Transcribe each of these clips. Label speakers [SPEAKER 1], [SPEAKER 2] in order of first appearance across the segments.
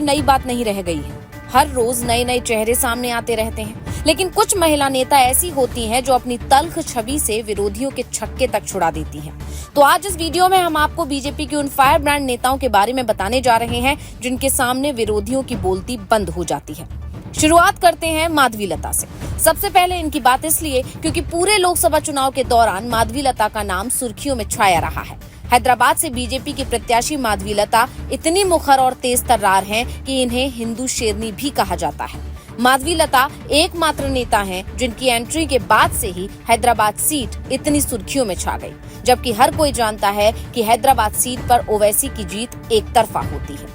[SPEAKER 1] नई बात नहीं रह गई है। हर रोज नए नए चेहरे सामने आते रहते हैं, लेकिन कुछ महिला नेता ऐसी होती हैं जो अपनी तल्ख छवि से विरोधियों के छक्के तक छुड़ा देती हैं। तो आज इस वीडियो में हम आपको बीजेपी के उन फायर ब्रांड नेताओं के बारे में बताने जा रहे हैं जिनके सामने विरोधियों की बोलती बंद हो जाती है। शुरुआत करते हैं माधवीलता से। सबसे पहले इनकी बात इसलिए क्योंकि पूरे लोकसभा चुनाव के दौरान माधवीलता का नाम सुर्खियों में छाया रहा है। हैदराबाद से बीजेपी की प्रत्याशी माधवीलता इतनी मुखर और तेज तर्रार हैं कि इन्हें हिंदू शेरनी भी कहा जाता है। माधवीलता एकमात्र नेता हैं जिनकी एंट्री के बाद से ही हैदराबाद सीट इतनी सुर्खियों में छा गई, जबकि हर कोई जानता है कि हैदराबाद सीट पर ओवैसी की जीत एक तरफा होती है।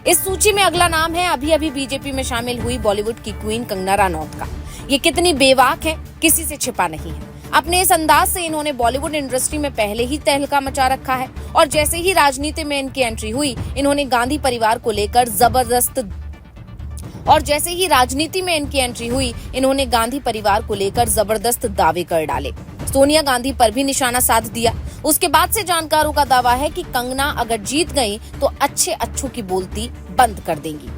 [SPEAKER 1] इस सूची में अगला नाम है अभी बीजेपी में शामिल हुई बॉलीवुड की क्वीन कंगना रनौत का। ये कितनी बेबाक है, किसी से छिपा नहीं है। अपने इस अंदाज से इन्होंने बॉलीवुड इंडस्ट्री में पहले ही तहलका मचा रखा है और जैसे ही राजनीति में इनकी एंट्री हुई, इन्होंने गांधी परिवार को लेकर जबरदस्त दावे कर डाले। सोनिया गांधी पर भी निशाना साध दिया। उसके बाद से जानकारों का दावा है कि कंगना अगर जीत गई तो अच्छों की बोलती बंद कर देंगी।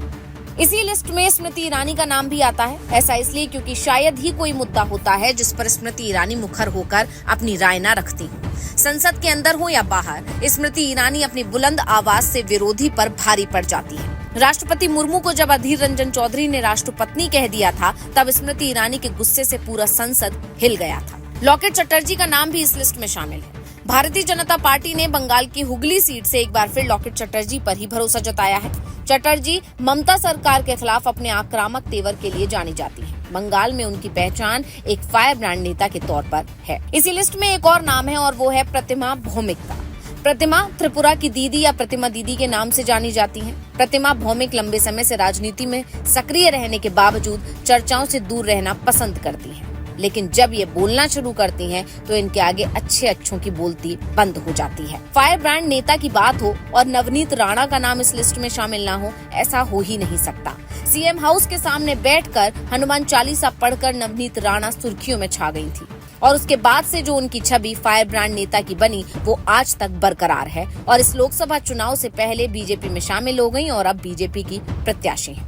[SPEAKER 1] इसी लिस्ट में स्मृति ईरानी का नाम भी आता है। ऐसा इसलिए क्योंकि शायद ही कोई मुद्दा होता है जिस पर स्मृति ईरानी मुखर होकर अपनी राय न रखती हो। संसद के अंदर हो या बाहर, स्मृति ईरानी अपनी बुलंद आवाज से विरोधी पर भारी पड़ जाती है। राष्ट्रपति मुर्मू को जब अधीर रंजन चौधरी ने राष्ट्रपत्नी कह दिया था, तब स्मृति ईरानी के गुस्से से पूरा संसद हिल गया था। लॉकेट चटर्जी का नाम भी इस लिस्ट में शामिल है। भारतीय जनता पार्टी ने बंगाल की हुगली सीट से एक बार फिर लॉकेट चटर्जी पर ही भरोसा जताया है। चटर्जी ममता सरकार के खिलाफ अपने आक्रामक तेवर के लिए जानी जाती है। बंगाल में उनकी पहचान एक फायर ब्रांड नेता के तौर पर है। इसी लिस्ट में एक और नाम है और वो है प्रतिमा भौमिक का। प्रतिमा त्रिपुरा की दीदी या प्रतिमा दीदी के नाम से जानी जाती हैं। प्रतिमा भौमिक लंबे समय से राजनीति में सक्रिय रहने के बावजूद चर्चाओं से दूर रहना पसंद करती हैं, लेकिन जब ये बोलना शुरू करती हैं तो इनके आगे अच्छों की बोलती बंद हो जाती है। फायर ब्रांड नेता की बात हो और नवनीत राणा का नाम इस लिस्ट में शामिल ना हो, ऐसा हो ही नहीं सकता। सीएम हाउस के सामने बैठकर हनुमान चालीसा पढ़कर नवनीत राणा सुर्खियों में छा गई थी और उसके बाद से जो उनकी छवि फायर ब्रांड नेता की बनी वो आज तक बरकरार है और इस लोकसभा चुनाव से पहले बीजेपी में शामिल हो गई और अब बीजेपी की प्रत्याशी है।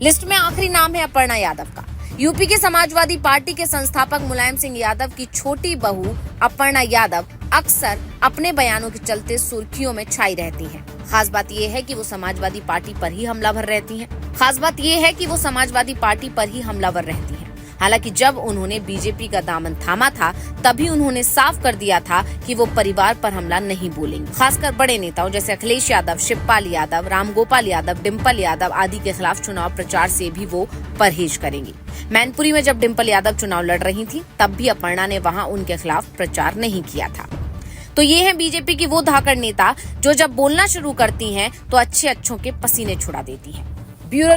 [SPEAKER 1] लिस्ट में आखिरी नाम है अपर्णा यादव का। यूपी के समाजवादी पार्टी के संस्थापक मुलायम सिंह यादव की छोटी बहू अपर्णा यादव अक्सर अपने बयानों के चलते सुर्खियों में छाई रहती हैं। खास बात यह है कि वो समाजवादी पार्टी पर ही हमलावर रहती हैं। हालांकि जब उन्होंने बीजेपी का दामन थामा था, तभी उन्होंने साफ कर दिया था कि वो परिवार पर हमला नहीं बोलेंगे। खासकर बड़े नेताओं जैसे अखिलेश यादव, शिवपाल यादव, रामगोपाल यादव, डिम्पल यादव आदि के खिलाफ चुनाव प्रचार से भी वो परहेज करेंगी। मैनपुरी में जब डिम्पल यादव चुनाव लड़ रही थी, तब भी अपर्णा ने वहां उनके खिलाफ प्रचार नहीं किया था। तो ये है बीजेपी की वो धाकड़ नेता जो जब बोलना शुरू करती हैं तो अच्छों के पसीने छुड़ा देती हैं। ब्यूरो